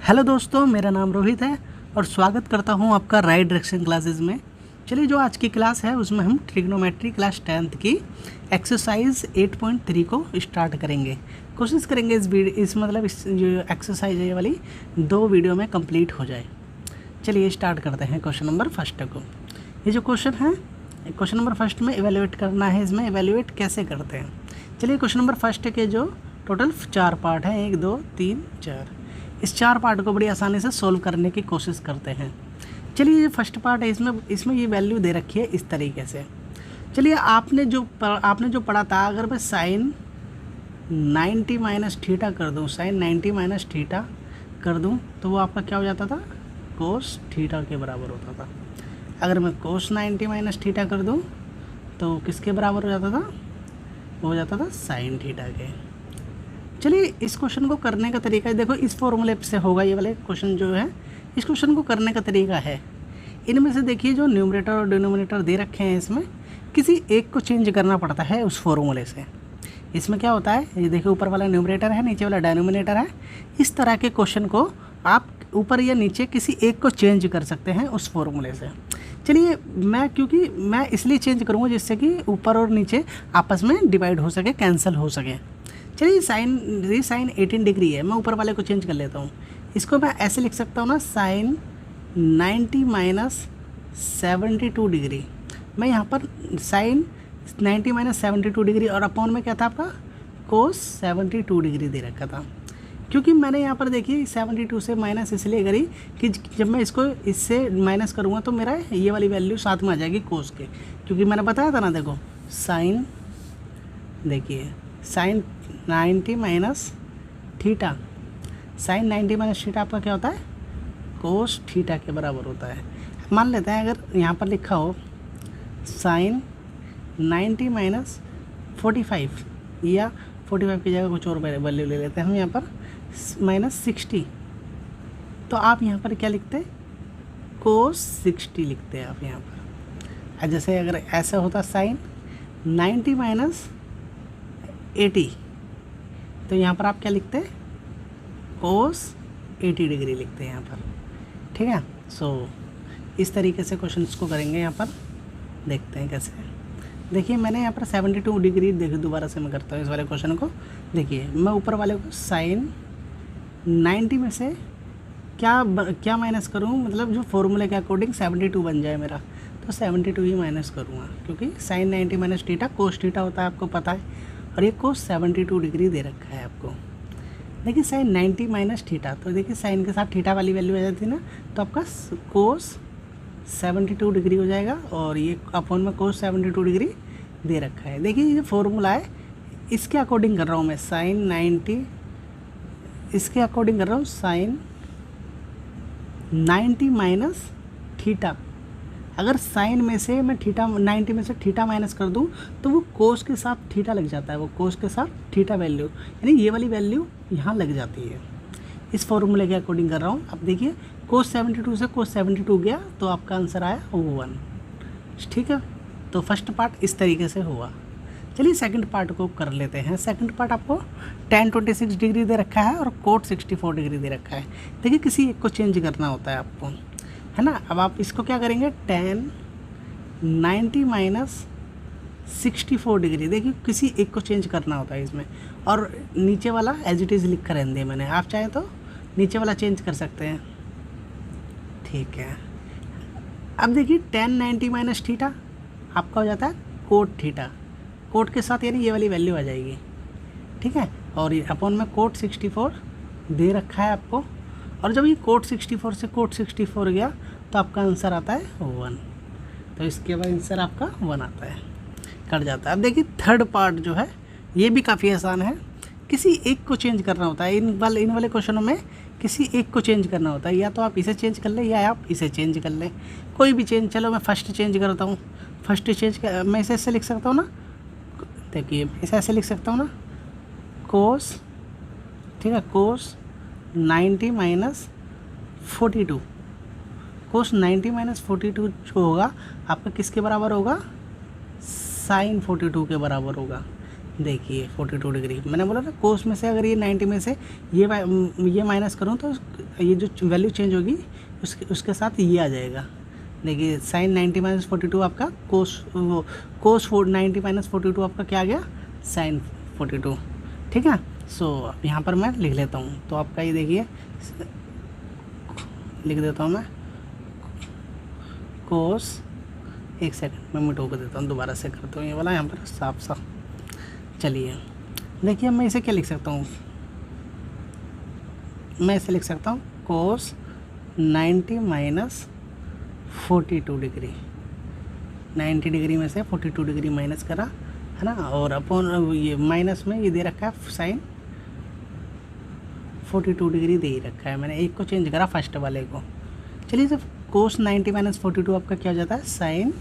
Hello दोस्तों, मेरा नाम रोहित है और स्वागत करता हूं आपका राइट डायरेक्शन क्लासेस में। चलिए, जो आज की क्लास है उसमें हम ट्रिग्नोमेट्री क्लास 10th की एक्सरसाइज 8.3 को स्टार्ट करेंगे। कोशिश करेंगे इस जो एक्सरसाइज है ये वाली 2 वीडियो में कंप्लीट हो जाए। चलिए स्टार्ट करते हैं क्वेश्चन नंबर फर्स्ट को। ये जो क्वेश्चन है, क्वेश्चन नंबर फर्स्ट में इवेल्युएट करना है। इसमें इवेल्युएट कैसे करते हैं, चलिए क्वेश्चन नंबर फर्स्ट के जो टोटल 4 पार्ट हैं, 1 2 3 4, इस 4 पार्ट को बड़ी आसानी से सोल्व करने की कोशिश करते हैं। चलिए, ये फर्स्ट पार्ट है, इसमें ये वैल्यू दे रखी है इस तरीके से। चलिए, आपने जो पढ़ा था, अगर मैं साइन 90 माइनस थीटा कर दूँ, साइन 90 माइनस थीटा कर दूँ तो वो आपका क्या हो जाता था, कोस थीटा के बराबर होता था। अगर मैं कोस 90 माइनस थीटा कर दूँ तो किसके बराबर हो जाता था, वो हो जाता था साइन थीटा के। चलिए, इस क्वेश्चन को करने का तरीका है, देखो इस फॉर्मूले से होगा ये वाले क्वेश्चन जो है। इस क्वेश्चन को करने का तरीका है, इनमें से देखिए जो न्यूमरेटर और डिनोमिनेटर दे रखे हैं, इसमें किसी एक को चेंज करना पड़ता है उस फॉर्मूले से। इसमें क्या होता है, ये देखिए ऊपर वाला न्यूमरेटर है, नीचे वाला डिनोमिनेटर है। इस तरह के क्वेश्चन को आप ऊपर या नीचे किसी एक को चेंज कर सकते हैं उस फॉर्मूले से। चलिए, क्योंकि मैं इसलिए चेंज करूँगा जिससे कि ऊपर और नीचे आपस में डिवाइड हो सके, कैंसिल हो सके। चलिए, साइन 18 डिग्री है, मैं ऊपर वाले को चेंज कर लेता हूँ। इसको मैं ऐसे लिख सकता हूँ ना, साइन 90 माइनस 72 डिग्री। मैं यहाँ पर साइन 90 माइनस 72 डिग्री और अपॉन में क्या था आपका, कोस 72 डिग्री दे रखा था। क्योंकि मैंने यहाँ पर देखिए 72 से माइनस इसलिए करी कि जब मैं इसको इससे माइनस करूँगा तो मेरा ये वाली वैल्यू साथ में आ जाएगी कोस के। क्योंकि मैंने बताया था ना, देखो साइन, देखिए sine 90 minus theta, sine 90 minus theta आपका क्या होता है, कोस थीटा के बराबर होता है। मान लेते हैं अगर यहाँ पर लिखा हो साइन 90 माइनस 45, या 45 की जगह कुछ और वैल्यू ले लेते हैं हम यहाँ पर, माइनस 60, तो आप यहाँ पर क्या लिखते हैं, कोस 60 लिखते हैं आप यहाँ पर। जैसे अगर ऐसा होता साइन 90 माइनस 80, तो यहाँ पर आप क्या लिखते हैं, कोस 80 डिग्री लिखते हैं यहाँ पर। ठीक है, सो इस तरीके से क्वेश्चंस को करेंगे। यहाँ पर देखते हैं कैसे। देखिए, मैंने यहाँ पर 72 डिग्री, देखिए दोबारा से मैं करता हूँ इस वाले क्वेश्चन को। देखिए, मैं ऊपर वाले को साइन 90 में से क्या माइनस करूँ, मतलब जो फॉर्मूले के अकॉर्डिंग 72 बन जाए मेरा, तो 72 ही माइनस करूँगा। क्योंकि sine 90 minus theta cos theta होता है, आपको पता है, और ये कोस 72 डिग्री दे रखा है आपको। देखिए साइन 90 माइनस थीटा, तो देखिए साइन के साथ थीटा वाली वैल्यू आ जाती है ना, तो आपका कोस 72 डिग्री हो जाएगा, और ये अपॉन में कोस 72 डिग्री दे रखा है। देखिए ये फॉर्मूला है, इसके अकॉर्डिंग कर रहा हूँ मैं, साइन 90, इसके अकॉर्डिंग कर रहा हूँ साइन 90 माइनस थीटा। अगर साइन में से मैं थीटा 90 में से थीटा माइनस कर दूं तो वो कोस के साथ थीटा लग जाता है, वो कोस के साथ थीटा वैल्यू, यानी ये वाली वैल्यू यहाँ लग जाती है। इस फॉर्मूले के अकॉर्डिंग कर रहा हूँ। अब देखिए, कोस 72 से कोस 72 गया तो आपका आंसर आया 1। ठीक है, तो फर्स्ट पार्ट इस तरीके से हुआ। चलिए सेकंड पार्ट को कर लेते हैं। सेकंड पार्ट आपको tan 26 डिग्री दे रखा है और कोट 64 डिग्री दे रखा है। देखिए, किसी एक को चेंज करना होता है आपको, है ना। अब आप इसको क्या करेंगे, tan 90 माइनस 64 डिग्री, देखिए किसी एक को चेंज करना होता है इसमें, और नीचे वाला एज इट इज़ लिख कर रहने दिया मैंने। आप चाहें तो नीचे वाला चेंज कर सकते हैं। ठीक है, अब देखिए tan 90 माइनस थीटा आपका हो जाता है कोट थीटा, कोट के साथ यानी ये वाली वैल्यू आ जाएगी। ठीक है, और ये अपॉन में कोट 64 दे रखा है आपको, और जब ये कोट 64 से कोट 64 गया तो आपका आंसर आता है 1। तो इसके बाद आंसर आपका 1 आता है, कट जाता है। अब देखिए थर्ड पार्ट जो है ये भी काफ़ी आसान है। किसी एक को चेंज करना होता है, इन वाले क्वेश्चनों में किसी एक को चेंज करना होता है। या तो आप इसे चेंज कर लें या आप इसे चेंज कर लें, कोई भी चेंज। चलो मैं फर्स्ट चेंज करता हूँ। फर्स्ट चेंज मैं इसे ऐसे लिख सकता हूँ ना, देखिए इसे ऐसे लिख सकता हूँ ना, कोस, ठीक है, कोस 90 माइनस 42, कोस 90 माइनस 42 जो होगा आपका किसके बराबर होगा, साइन 42 के बराबर होगा। देखिए 42 डिग्री मैंने बोला था, कोस में से अगर ये 90 में से ये माइनस करूँ तो ये जो वैल्यू चेंज होगी उसके साथ ये आ जाएगा। देखिए साइन 90 माइनस 42 आपका कोस 90 माइनस 42 आपका क्या आ गया, साइन 42। ठीक है, सो अब यहाँ पर मैं लिख लेता हूँ। तो आपका ये देखिए लिख देता हूँ मैं कोस, एक सेकंड मैं मिटो कर देता हूँ, दोबारा से करता हूँ ये वाला यहाँ पर साफ साफ। चलिए देखिए मैं इसे क्या लिख सकता हूँ, मैं इसे लिख सकता हूँ कोस 90 माइनस 42 डिग्री। 90 डिग्री में से 42 डिग्री माइनस करा है ना, और अपॉन ये माइनस में ये दे रखा है साइन 42 डिग्री दे ही रखा है। मैंने एक को चेंज करा फर्स्ट वाले को। चलिए जब कोस 90 माइनस 42 आपका क्या हो जाता है, साइन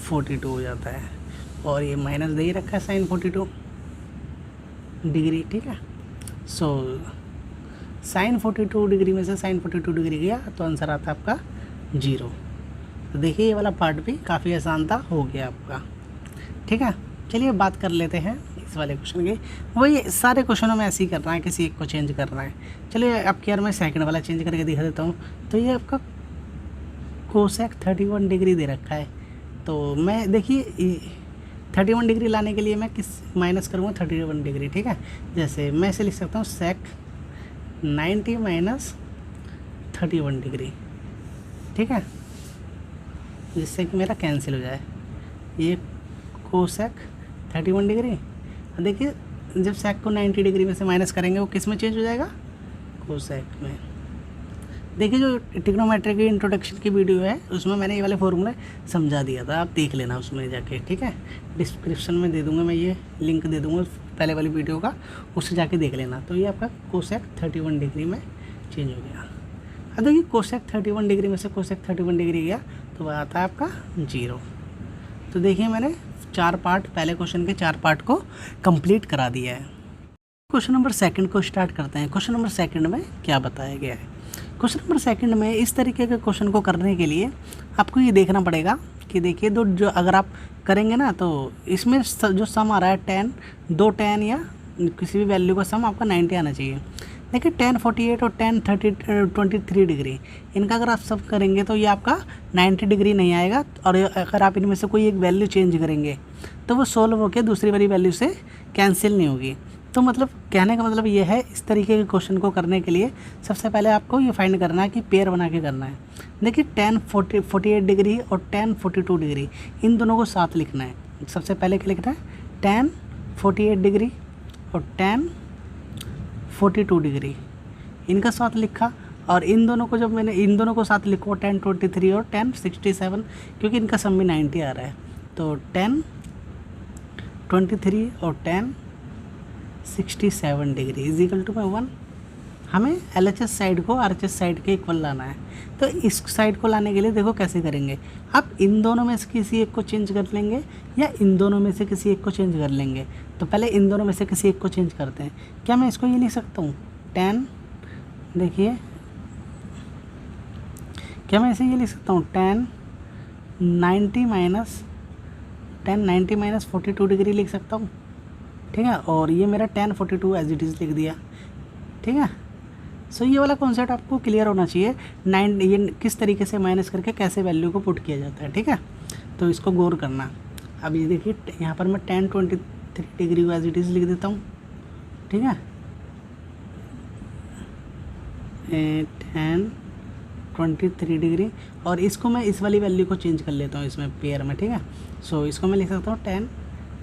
42 हो जाता है, और ये माइनस दे ही रखा है साइन 42 डिग्री। ठीक है, सो साइन 42 डिग्री में से साइन 42 डिग्री गया तो आंसर आता है आपका 0। तो देखिए ये वाला पार्ट भी काफ़ी आसान था, हो गया आपका। ठीक है, चलिए बात कर लेते हैं इस वाले क्वेश्चन की। वही सारे क्वेश्चनों में ऐसे ही करना है, किसी एक को चेंज करना है। चलिए अब यार मैं सेकंड वाला चेंज करके दिखा देता हूँ। तो ये आपका कोसेक 31 डिग्री दे रखा है, तो मैं देखिए 31 डिग्री लाने के लिए मैं किस माइनस करूँगा 31 डिग्री। ठीक है, जैसे मैं इसे लिख सकता हूँ सेक 90 माइनस 31 डिग्री। ठीक है, जिससे कि मेरा कैंसिल हो जाए ये कोसेक 31 डिग्री। देखिए जब सेक को 90 डिग्री में से माइनस करेंगे वो किस में चेंज हो जाएगा, कोसेक में। देखिए जो ट्रिग्नोमेट्री की इंट्रोडक्शन की वीडियो है उसमें मैंने ये वाले फॉर्मूले समझा दिया था, आप देख लेना उसमें जाके। ठीक है, डिस्क्रिप्शन में दे दूँगा मैं, ये लिंक दे दूँगा पहले वाली वीडियो का, उससे जाके देख लेना। तो ये आपका कोसेक 31 डिग्री में चेंज हो गया। अब देखिए कोसेक 31 डिग्री में से कोसेक 31 डिग्री गया तो वह आता है आपका 0। तो देखिए मैंने 4 पार्ट, पहले क्वेश्चन के 4 पार्ट को कंप्लीट करा दिया है। क्वेश्चन नंबर सेकंड को स्टार्ट करते हैं। क्वेश्चन नंबर सेकंड में क्या बताया गया है। क्वेश्चन नंबर सेकंड में इस तरीके के क्वेश्चन को करने के लिए आपको ये देखना पड़ेगा कि देखिए जो अगर आप करेंगे ना तो इसमें जो सम आ रहा है 10, 2 10 या किसी भी वैल्यू का सम आपका 90 आना चाहिए। देखिए 10 48 और 10 23 डिग्री, इनका अगर आप सब करेंगे तो ये आपका 90 डिग्री नहीं आएगा, और अगर आप इनमें से कोई एक वैल्यू चेंज करेंगे तो वो सोल्व होकर दूसरी वाली वैल्यू से कैंसिल नहीं होगी। तो मतलब कहने का मतलब ये है, इस तरीके के क्वेश्चन को करने के लिए सबसे पहले आपको ये फाइंड करना है कि पेयर बना के करना है। देखिए 10 48 डिग्री और 10 42 डिग्री, इन दोनों को साथ लिखना है। सबसे पहले क्या लिखना है, 10 48 डिग्री और 10 42 डिग्री, इनका साथ लिखा। और इन दोनों को जब मैंने इन दोनों को साथ लिखो 10 23 और 10 67, क्योंकि इनका सम भी 90 आ रहा है, तो 10 23 और 10 67 डिग्री इज इक्वल टू 1। हमें LHS साइड को RHS साइड के इक्वल लाना है। तो इस साइड को लाने के लिए देखो कैसे करेंगे, आप इन दोनों में से किसी एक को चेंज कर लेंगे या इन दोनों में से किसी एक को चेंज कर लेंगे। तो पहले इन दोनों में से किसी एक को चेंज करते हैं। क्या मैं इसको ये लिख सकता हूँ 10, देखिए क्या मैं इसे ये लिख सकता हूँ 10 90 माइनस 42 डिग्री लिख सकता हूँ। ठीक है, और ये मेरा 10 42 एज इट इज़ लिख दिया। ठीक है, सो ये वाला कॉन्सेप्ट आपको क्लियर होना चाहिए। 9 ये किस तरीके से माइनस करके कैसे वैल्यू को पुट किया जाता है। ठीक है, तो इसको गौर करना। अब ये देखिए यहाँ पर मैं 10 23 डिग्री को एज इट इज़ लिख देता हूँ। ठीक है, 10 23 डिग्री, और इसको मैं इस वाली वैल्यू को चेंज कर लेता हूँ इसमें पेयर में। ठीक है, सो इसको मैं लिख सकता हूँ 10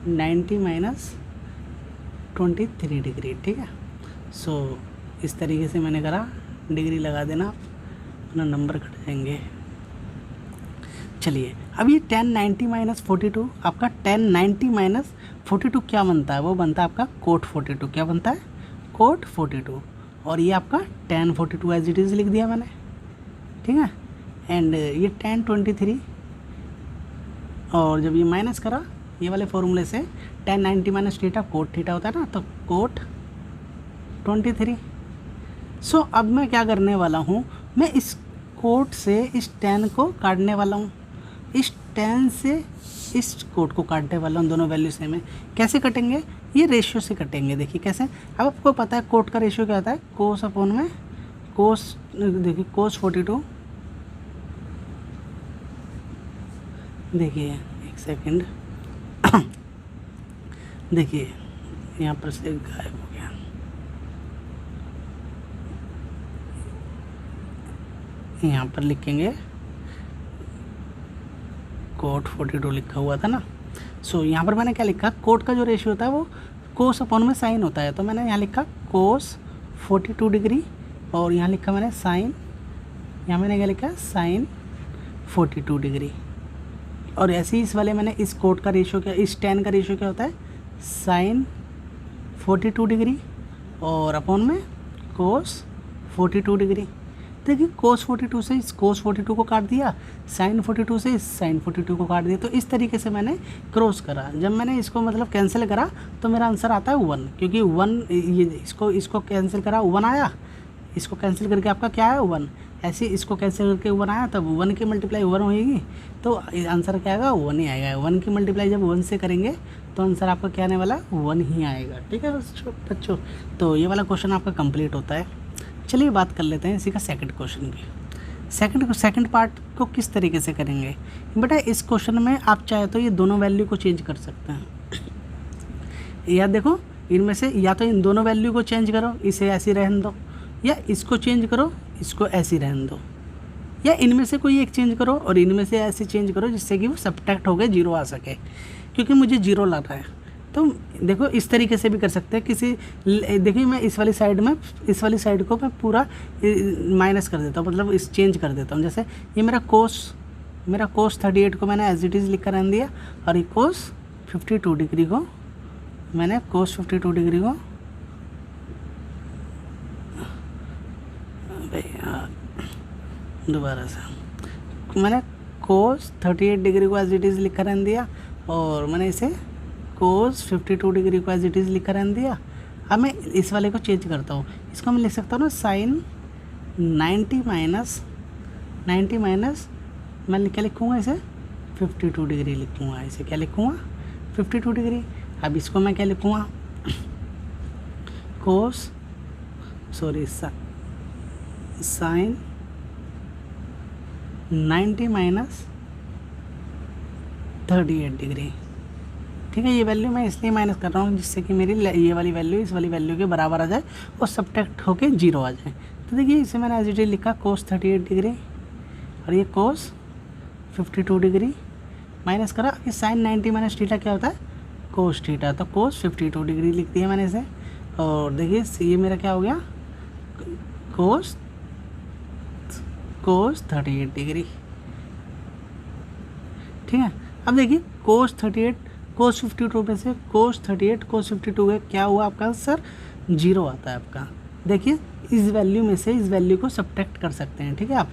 90 माइनस 23 डिग्री। ठीक है, सो इस तरीके से मैंने करा, डिग्री लगा देना, अपना नंबर कट जाएंगे। चलिए अब ये 10 90 माइनस 42, आपका 10 90 माइनस 42 क्या बनता है, वो बनता है आपका कोट 42। क्या बनता है, कोट 42। और ये आपका 10 42 एज इट इज़ लिख दिया मैंने। ठीक है, एंड ये 10 23, और जब ये माइनस करा ये वाले फॉर्मूले से 10 90 माइनस थीटा कोट थीटा होता है ना, तो कोट 23। सो अब मैं क्या करने वाला हूँ, मैं इस कोट से इस 10 को काटने वाला हूँ, इस 10 से इस कोट को काटने वाला हूँ। दोनों वैल्यू सेम है। कैसे कटेंगे, ये रेशियो से कटेंगे। देखिए कैसे, अब आपको पता है कोट का रेशियो क्या होता है, कोस अपॉन में कोस, देखिए कोस 42, देखिए एक सेकंड, देखिए यहाँ पर से गायब हो गया, यहाँ पर लिखेंगे कोट 42 लिखा हुआ था ना। सो यहाँ पर मैंने क्या लिखा, कोट का जो रेशियो होता है वो कोस अपॉन में साइन होता है, तो मैंने यहाँ लिखा कोस 42 डिग्री, और यहाँ लिखा मैंने साइन, यहाँ मैंने क्या लिखा साइन 42 डिग्री। और ऐसे ही इस वाले मैंने इस कोट का रेशियो क्या, इस tan का रेशियो क्या होता है साइन 42 डिग्री और अपॉन में कोस 42 डिग्री। देखिए कोस 42 से इस कोस 42 को काट दिया, साइन 42 से इस साइन 42 को काट दिया। तो इस तरीके से मैंने क्रॉस करा, जब मैंने इसको मतलब कैंसिल करा तो मेरा आंसर आता है 1, क्योंकि 1 ये इसको कैंसिल करा 1 आया, इसको कैंसिल करके आपका क्या है 1, ऐसे इसको कैंसिल करके 1 आया, तब 1 की मल्टीप्लाई 1 होएगी, तो आंसर क्या आएगा 1 ही आएगा। 1 की मल्टीप्लाई जब 1 से करेंगे तो आंसर आपका क्या आने वाला 1 ही आएगा। ठीक है बच्चों, तो ये वाला क्वेश्चन आपका कंप्लीट होता है। चलिए बात कर लेते हैं इसी का सेकंड क्वेश्चन की। सेकंड पार्ट को किस तरीके से करेंगे बेटा, इस क्वेश्चन में आप चाहे तो ये दोनों वैल्यू को चेंज कर सकते हैं। या देखो इनमें से या तो इन दोनों वैल्यू को चेंज करो, इसे ऐसी रहने दो, या इसको चेंज करो, इसको ऐसी रहने दो, या इनमें से कोई एक चेंज करो और इनमें से ऐसे चेंज करो जिससे कि वो सब्ट्रैक्ट होकर 0 आ सके, क्योंकि मुझे 0 लग रहा है। तो देखो इस तरीके से भी कर सकते हैं किसी, देखिए मैं इस वाली साइड को मैं पूरा माइनस कर देता हूँ, मतलब इस चेंज कर देता हूँ। जैसे ये मेरा कोस 38 को मैंने एज इट इज़ लिख कर रहने दिया, और ये कोस 52 डिग्री को मैंने कोस 52 डिग्री को दोबारा से मैंने कोस 38 डिग्री को एज इट इज़ लिख कर रहने दिया, और मैंने इसे कोस 52 डिग्री को एज इट इज़ लिख कर रहने दिया। अब मैं इस वाले को चेंज करता हूँ, इसको मैं लिख सकता हूँ ना साइन 90 माइनस मैं क्या लिखूँगा इसे 52 डिग्री लिखूँगा, इसे क्या लिखूँगा 52 डिग्री। अब इसको मैं क्या लिखूँगा साइन 90 माइनस 38 डिग्री। ठीक है, ये वैल्यू मैं इसलिए माइनस कर रहा हूँ जिससे कि मेरी ये वाली वैल्यू इस वाली वैल्यू के बराबर आ जाए और सब्ट्रैक्ट होके 0 आ जाए। तो देखिए इसे मैंने एज इट इज़ लिखा कोस 38 डिग्री, और ये कोस 52 डिग्री माइनस करा। ये साइन 90 माइनस थीटा क्या होता है कोस थीटा, तो कोस 52 डिग्री लिख दिया मैंने इसे। और देखिए ये मेरा क्या हो गया कोस 38 डिग्री। ठीक है, अब देखिए कोस 38 कोस 52 में से कोस 38 कोस 52 का क्या हुआ आपका आंसर 0 आता है आपका। देखिए इस वैल्यू में से इस वैल्यू को सब्ट्रैक्ट कर सकते हैं। ठीक है, आप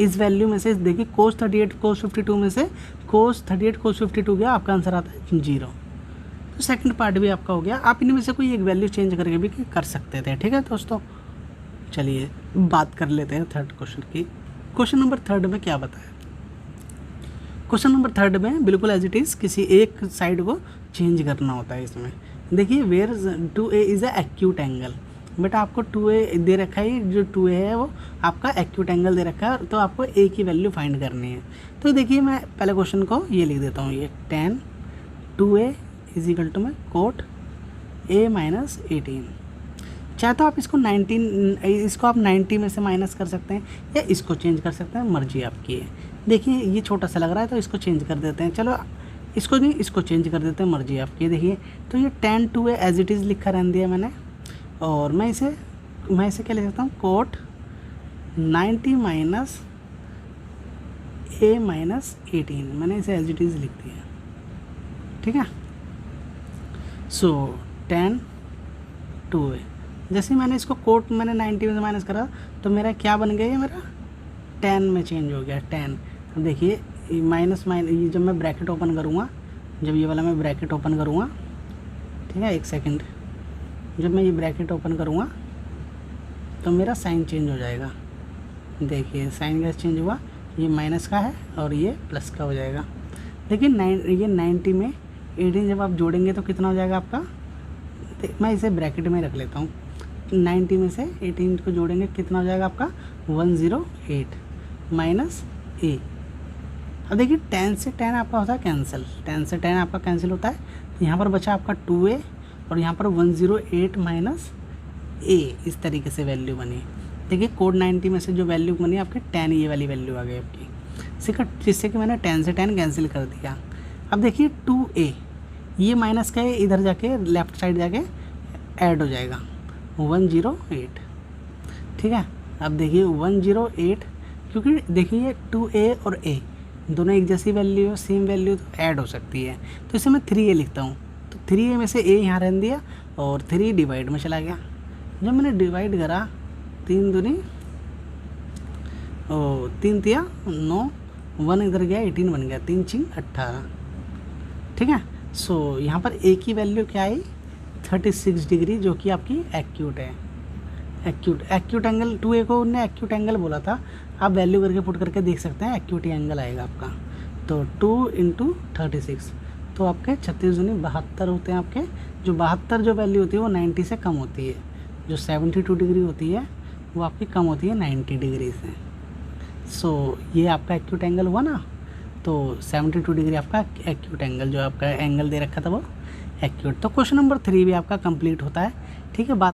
इस वैल्यू में से देखिए कोस 38 कोस 52 में से कोस 38 कोस 52 गया, आपका आंसर आता है 0। तो सेकंड पार्ट भी आपका हो गया। आप इनमें से कोई एक वैल्यू चेंज करके भी कर सकते थे। ठीक है दोस्तों, चलिए बात कर लेते हैं थर्ड क्वेश्चन की। क्वेश्चन नंबर थर्ड में क्या बताया, क्वेश्चन नंबर थर्ड में बिल्कुल एज इट इज़ किसी एक साइड को चेंज करना होता है। इसमें देखिए where 2a is a acute angle. बेटा आपको 2a दे रखा है, जो 2a है वो आपका एक्यूट एंगल दे रखा है, तो आपको a की वैल्यू फाइंड करनी है। तो देखिए मैं पहले क्वेश्चन को ये लिख देता हूँ, ये tan 2a is equal to में कोट a माइनस 18। चाहे तो आप इसको 19 इसको आप 90 में से माइनस कर सकते हैं या इसको चेंज कर सकते हैं, मर्जी आपकी है। देखिए ये छोटा सा लग रहा है तो इसको चेंज कर देते हैं, चलो इसको नहीं इसको चेंज कर देते हैं, मर्जी आपकी है। देखिए तो ये tan 2a as it is लिखा रहने दिया मैंने, और मैं इसे क्या लिख सकता हूँ कोट 90 माइनस a माइनस 18, मैंने इसे एज इट इज़ लिख दिया। ठीक है, सो tan 2a जैसे ही मैंने इसको कोट मैंने 90 में से माइनस करा तो मेरा क्या बन गया, ये मेरा tan में चेंज हो गया tan। देखिए माइनस ये जब मैं ब्रैकेट ओपन करूँगा, जब ये वाला मैं ब्रैकेट ओपन करूँगा, ठीक है एक सेकंड, जब मैं ये ब्रैकेट ओपन करूँगा तो मेरा साइन चेंज हो जाएगा। देखिए साइन का चेंज हुआ, ये माइनस का है और ये प्लस का हो जाएगा। लेकिन ये 90 में 18 जब आप जोड़ेंगे तो कितना हो जाएगा आपका, मैं इसे ब्रैकेट में रख लेता हूँ, 90 में से 18 को जोड़ेंगे कितना हो जाएगा आपका 108 माइनस ए। अब देखिए 10 से 10 आपका होता है कैंसिल, 10 से 10 आपका कैंसिल होता है, तो यहाँ पर बचा आपका 2a और यहाँ पर 108 माइनस ए। इस तरीके से वैल्यू बनी। देखिए कोड 90 में से जो वैल्यू बनी आपकी 10, ये वाली वैल्यू आ गई आपकी, जिससे कि मैंने 10 से 10 कैंसिल कर दिया। अब देखिए 2a, ये माइनस का है, इधर जाके लेफ़्ट साइड जाके ऐड हो जाएगा 108, ठीक है। अब देखिए 108, क्योंकि देखिए 2a और a दोनों एक जैसी वैल्यू है, सेम वैल्यू, तो ऐड हो सकती है, तो इसे मैं 3a लिखता हूँ। तो 3a में से a यहाँ रहने दिया और 3 डिवाइड में चला गया। जब मैंने डिवाइड करा 3 दूनी 3 तिया 9, 1 इधर गया 18 बन गया, 3 चिंग 18, ठीक है। सो यहाँ पर a की वैल्यू क्या आई 36 डिग्री, जो कि आपकी एक्यूट है। एक्यूट एंगल 2a को उन्होंने एक्यूट एंगल बोला था, आप वैल्यू करके पुट करके देख सकते हैं, एक्यूट एंगल आएगा आपका। तो 2 × 36, तो आपके 36 दूनी 72 होते हैं आपके। जो 72 जो वैल्यू होती है वो 90 से कम होती है, जो 72 डिग्री होती है वो आपकी कम होती है 90 डिग्री से। सो ये आपका एक्यूट एंगल हुआ ना, तो 72 डिग्री आपका एक्यूट एंगल, जो आपका एंगल दे रखा था वो एक्यूट। तो क्वेश्चन नंबर 3 भी आपका कंप्लीट होता है, ठीक है। बात